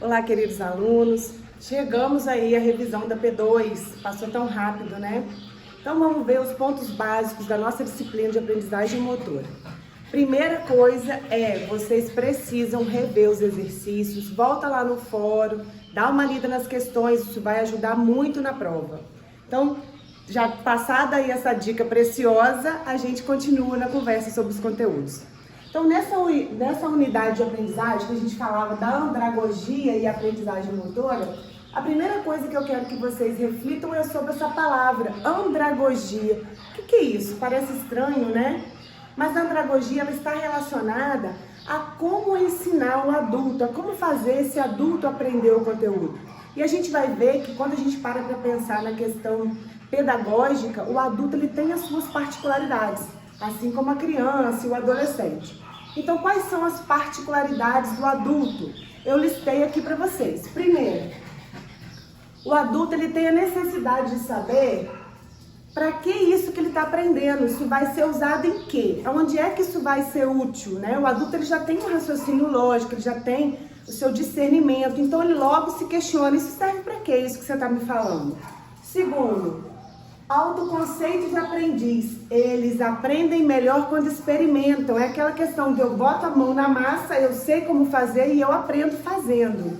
Olá, queridos alunos. Chegamos aí à revisão da P2. Passou tão rápido, né? Então vamos ver os pontos básicos da nossa disciplina de aprendizagem motora. Primeira coisa é, vocês precisam rever os exercícios, volta lá no fórum, dá uma lida nas questões, isso vai ajudar muito na prova. Então, já passada aí essa dica preciosa, a gente continua na conversa sobre os conteúdos. Então, nessa unidade de aprendizagem, que a gente falava da andragogia e aprendizagem motora, a primeira coisa que eu quero que vocês reflitam é sobre essa palavra, andragogia. O que é isso? Parece estranho, né? Mas a andragogia ela está relacionada a como ensinar o adulto, a como fazer esse adulto aprender o conteúdo. E a gente vai ver que quando a gente para pensar na questão pedagógica, o adulto ele tem as suas particularidades, assim como a criança e o adolescente. Então, quais são as particularidades do adulto? Eu listei aqui para vocês. Primeiro, o adulto ele tem a necessidade de saber para que isso que ele está aprendendo, isso vai ser usado em quê? Onde é que isso vai ser útil, né? O adulto ele já tem um raciocínio lógico, ele já tem o seu discernimento, então ele logo se questiona, isso serve para quê, isso que você está me falando? Segundo, autoconceito de aprendiz, eles aprendem melhor quando experimentam, é aquela questão de eu boto a mão na massa, eu sei como fazer e eu aprendo fazendo.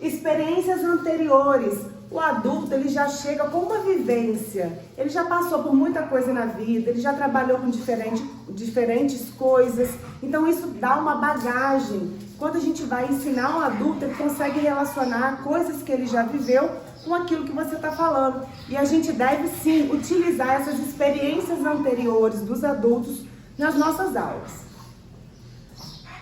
Experiências anteriores, o adulto ele já chega com uma vivência, ele já passou por muita coisa na vida, ele já trabalhou com diferentes coisas, então isso dá uma bagagem. Quando a gente vai ensinar um adulto, ele consegue relacionar coisas que ele já viveu com aquilo que você está falando. E a gente deve sim utilizar essas experiências anteriores dos adultos nas nossas aulas.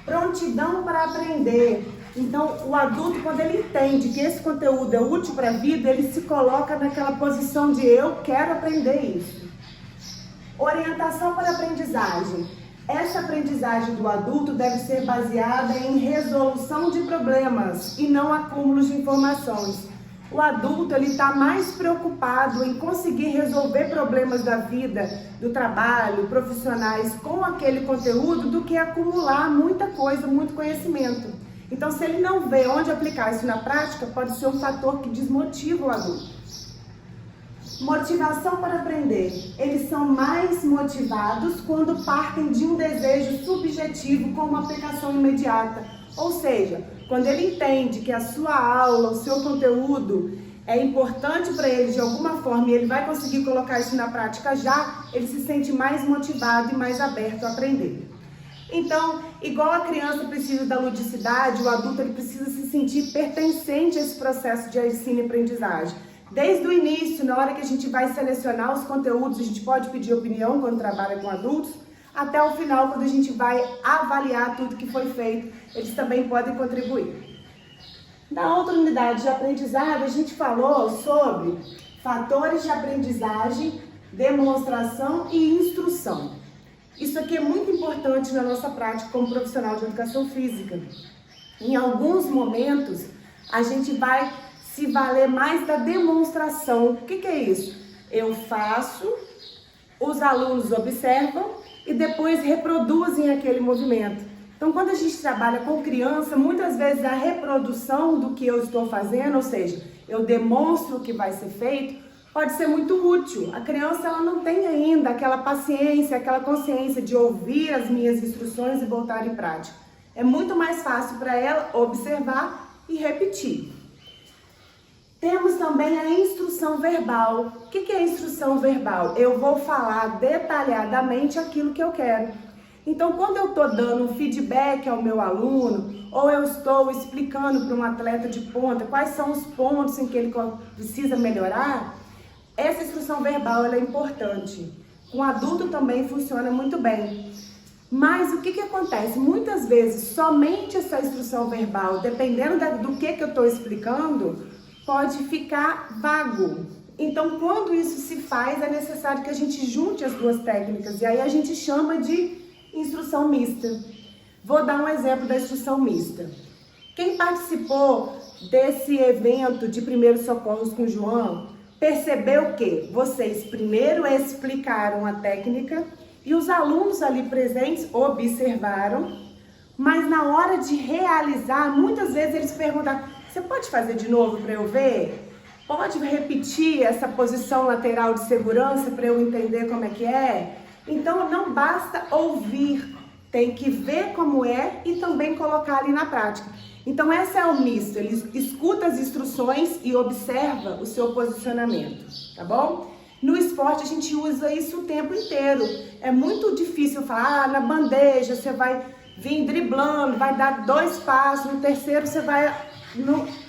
Prontidão para aprender. Então, o adulto, quando ele entende que esse conteúdo é útil para a vida, ele se coloca naquela posição de eu quero aprender isso. Orientação para a aprendizagem. Essa aprendizagem do adulto deve ser baseada em resolução de problemas e não acúmulos de informações. O adulto ele está mais preocupado em conseguir resolver problemas da vida, do trabalho, profissionais com aquele conteúdo do que acumular muita coisa, muito conhecimento. Então, se ele não vê onde aplicar isso na prática, pode ser um fator que desmotiva o adulto. Motivação para aprender. Eles são mais motivados quando partem de um desejo subjetivo com uma aplicação imediata. Ou seja, quando ele entende que a sua aula, o seu conteúdo é importante para ele de alguma forma e ele vai conseguir colocar isso na prática já, ele se sente mais motivado e mais aberto a aprender. Então, igual a criança precisa da ludicidade, o adulto ele precisa se sentir pertencente a esse processo de ensino e aprendizagem. Desde o início, na hora que a gente vai selecionar os conteúdos, a gente pode pedir opinião quando trabalha com adultos, até o final, quando a gente vai avaliar tudo que foi feito, eles também podem contribuir. Na outra unidade de aprendizagem, a gente falou sobre fatores de aprendizagem, demonstração e instrução. Isso aqui é muito importante na nossa prática como profissional de educação física. Em alguns momentos, a gente vai se valer mais da demonstração. O que é isso? Eu faço, os alunos observam e depois reproduzem aquele movimento. Então, quando a gente trabalha com criança, muitas vezes a reprodução do que eu estou fazendo, ou seja, eu demonstro o que vai ser feito, pode ser muito útil. A criança ela não tem ainda aquela paciência, aquela consciência de ouvir as minhas instruções e botar em prática. É muito mais fácil para ela observar e repetir. Temos também a instrução verbal. O que é a instrução verbal? Eu vou falar detalhadamente aquilo que eu quero. Então, quando eu estou dando um feedback ao meu aluno, ou eu estou explicando para um atleta de ponta quais são os pontos em que ele precisa melhorar, essa instrução verbal ela é importante. Com adulto também funciona muito bem. Mas o que acontece? Muitas vezes, somente essa instrução verbal, dependendo do que eu estou explicando, pode ficar vago. Então, quando isso se faz, é necessário que a gente junte as duas técnicas. E aí a gente chama de instrução mista. Vou dar um exemplo da instrução mista. Quem participou desse evento de primeiros socorros com o João, percebeu que vocês primeiro explicaram a técnica e os alunos ali presentes observaram. mas na hora de realizar, muitas vezes eles perguntam: você pode fazer de novo para eu ver? Pode repetir essa posição lateral de segurança para eu entender como é que é? Então não basta ouvir, tem que ver como é e também colocar ali na prática. Então esse é o misto, ele escuta as instruções e observa o seu posicionamento, tá bom? No esporte a gente usa isso o tempo inteiro. É muito difícil falar, na bandeja você vai vir driblando, vai dar 2 passos, no terceiro você vai...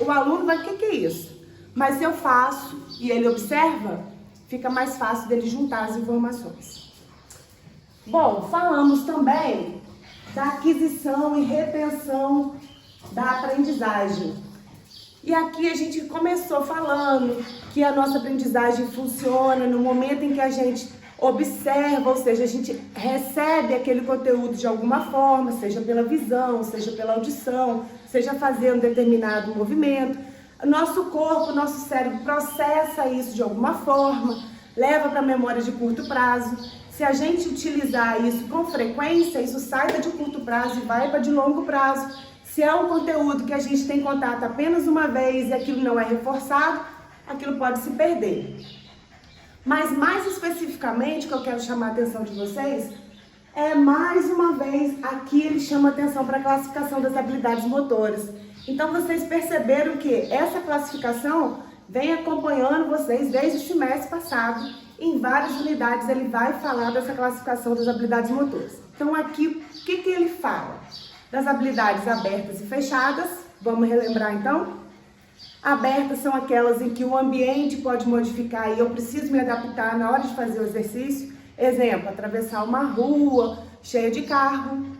o aluno vai, o que é isso? Mas se eu faço e ele observa, fica mais fácil dele juntar as informações. Bom, falamos também da aquisição e retenção da aprendizagem. E aqui a gente começou falando que a nossa aprendizagem funciona no momento em que a gente observa, ou seja, a gente recebe aquele conteúdo de alguma forma, seja pela visão, seja pela audição, seja fazendo determinado movimento. Nosso corpo, nosso cérebro processa isso de alguma forma, leva para a memória de curto prazo. Se a gente utilizar isso com frequência, isso sai de curto prazo e vai para de longo prazo. Se é um conteúdo que a gente tem contato apenas uma vez e aquilo não é reforçado, aquilo pode se perder. Mas mais especificamente, que eu quero chamar a atenção de vocês, é mais uma vez, aqui ele chama a atenção para a classificação das habilidades motoras. Então vocês perceberam que essa classificação vem acompanhando vocês desde o semestre passado. Em várias unidades ele vai falar dessa classificação das habilidades motoras. Então aqui, o que ele fala? Das habilidades abertas e fechadas. Vamos relembrar então? Abertas são aquelas em que o ambiente pode modificar e eu preciso me adaptar na hora de fazer o exercício. Exemplo, atravessar uma rua cheia de carro.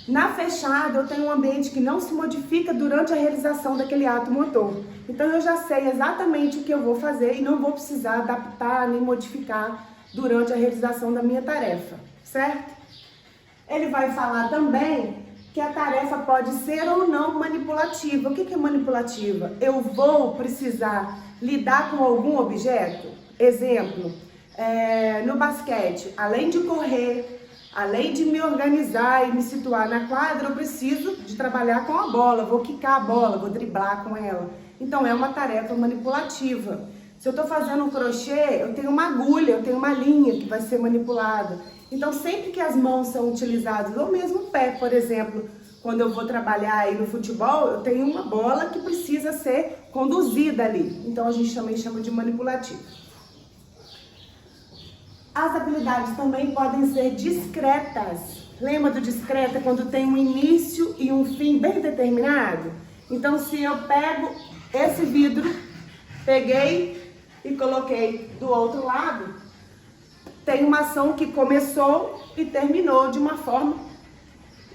Na fechada, eu tenho um ambiente que não se modifica durante a realização daquele ato motor. Então eu já sei exatamente o que eu vou fazer e não vou precisar adaptar nem modificar durante a realização da minha tarefa, certo? Ele vai falar também que a tarefa pode ser ou não manipulativa. O que é manipulativa? Eu vou precisar lidar com algum objeto? Exemplo, no basquete, além de correr, além de me organizar e me situar na quadra, eu preciso de trabalhar com a bola, vou quicar a bola, vou driblar com ela. Então é uma tarefa manipulativa. Se eu estou fazendo um crochê, eu tenho uma agulha, eu tenho uma linha que vai ser manipulada. Então sempre que as mãos são utilizadas, ou mesmo o pé, por exemplo, quando eu vou trabalhar aí no futebol, eu tenho uma bola que precisa ser conduzida ali. Então a gente também chama de manipulativo. As habilidades também podem ser discretas. Lembra do discreta quando tem um início e um fim bem determinado? Então se eu pego esse vidro, peguei e coloquei do outro lado, tem uma ação que começou e terminou de uma forma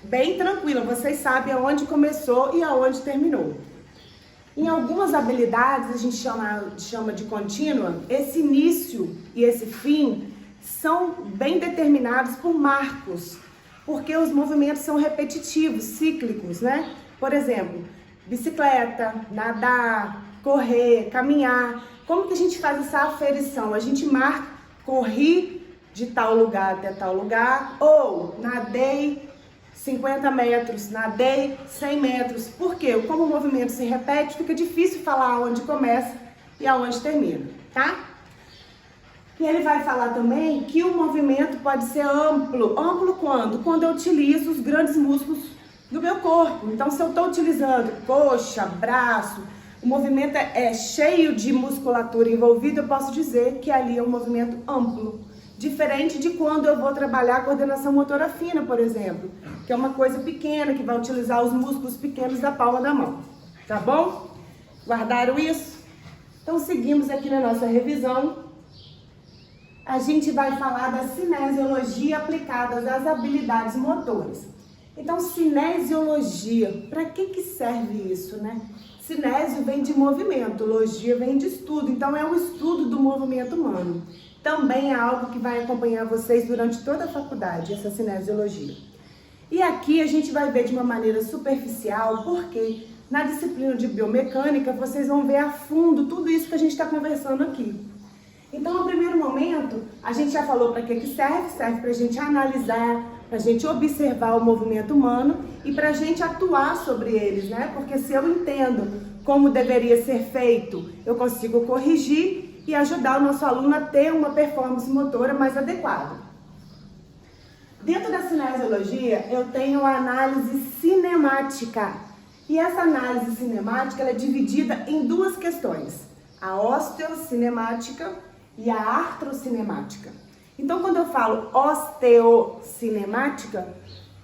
bem tranquila. Vocês sabem aonde começou e aonde terminou. Em algumas habilidades, a gente chama de contínua, esse início e esse fim são bem determinados por marcos, porque os movimentos são repetitivos, cíclicos, né? Por exemplo, bicicleta, nadar, correr, caminhar. Como que a gente faz essa aferição? A gente marca, corri de tal lugar até tal lugar, ou nadei 50 metros, nadei 100 metros. Por quê? Como o movimento se repete, fica difícil falar onde começa e aonde termina, tá? E ele vai falar também que o movimento pode ser amplo. Amplo quando? Quando eu utilizo os grandes músculos do meu corpo. Então, se eu estou utilizando coxa, braço, o movimento é cheio de musculatura envolvida, eu posso dizer que ali é um movimento amplo. Diferente de quando eu vou trabalhar a coordenação motora fina, por exemplo, que é uma coisa pequena, que vai utilizar os músculos pequenos da palma da mão. Tá bom? Guardaram isso? Então, seguimos aqui na nossa revisão. A gente vai falar da cinesiologia aplicada às habilidades motoras. Então, cinesiologia, para que serve isso, né? Cinésio vem de movimento, logia vem de estudo, então é o estudo do movimento humano. Também é algo que vai acompanhar vocês durante toda a faculdade, essa cinesiologia. E aqui a gente vai ver de uma maneira superficial, porque na disciplina de biomecânica vocês vão ver a fundo tudo isso que a gente está conversando aqui. Então, no primeiro momento, a gente já falou para que serve para a gente analisar, para a gente observar o movimento humano e para a gente atuar sobre eles, né? Porque se eu entendo como deveria ser feito, eu consigo corrigir e ajudar o nosso aluno a ter uma performance motora mais adequada. Dentro da cinesiologia, eu tenho a análise cinemática. E essa análise cinemática ela é dividida em duas questões, a osteocinemática e a artrocinemática. Então, quando eu falo osteocinemática,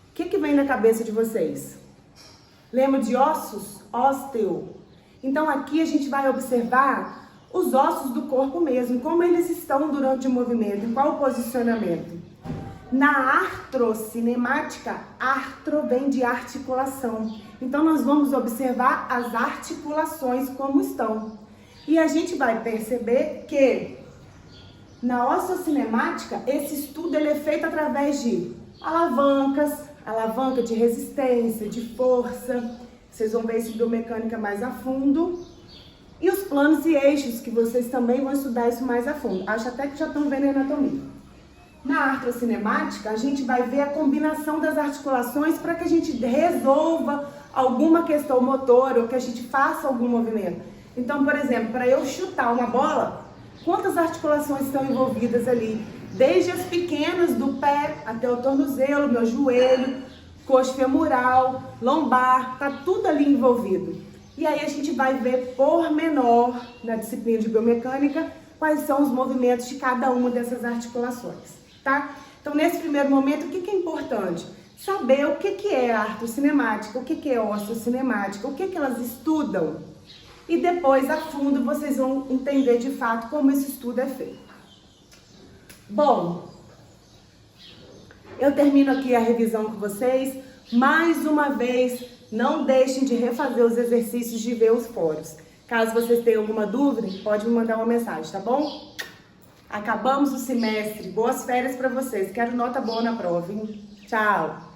o que vem na cabeça de vocês? Lembra de ossos? Osteo. Então, aqui a gente vai observar os ossos do corpo mesmo, como eles estão durante o movimento, em qual posicionamento. Na artrocinemática, artro vem de articulação. Então, nós vamos observar as articulações como estão. E a gente vai perceber que na osteocinemática, esse estudo ele é feito através de alavancas, alavanca de resistência, de força. Vocês vão ver isso em biomecânica mais a fundo. E os planos e eixos, que vocês também vão estudar isso mais a fundo. Acho até que já estão vendo a anatomia. Na artrocinemática, a gente vai ver a combinação das articulações para que a gente resolva alguma questão motora ou que a gente faça algum movimento. Então, por exemplo, para eu chutar uma bola, quantas articulações estão envolvidas ali? Desde as pequenas do pé até o tornozelo, meu joelho, coxa femoral, lombar, tá tudo ali envolvido. E aí a gente vai ver por menor, na disciplina de biomecânica, quais são os movimentos de cada uma dessas articulações. Tá? Então, nesse primeiro momento, o que é importante? Saber o que é a artrocinemática, o que é a osteocinemática, o que elas estudam. E depois, a fundo, vocês vão entender de fato como esse estudo é feito. Bom, eu termino aqui a revisão com vocês. Mais uma vez, não deixem de refazer os exercícios de ver os fóruns. Caso vocês tenham alguma dúvida, pode me mandar uma mensagem, tá bom? Acabamos o semestre. Boas férias para vocês. Quero nota boa na prova, hein? Tchau!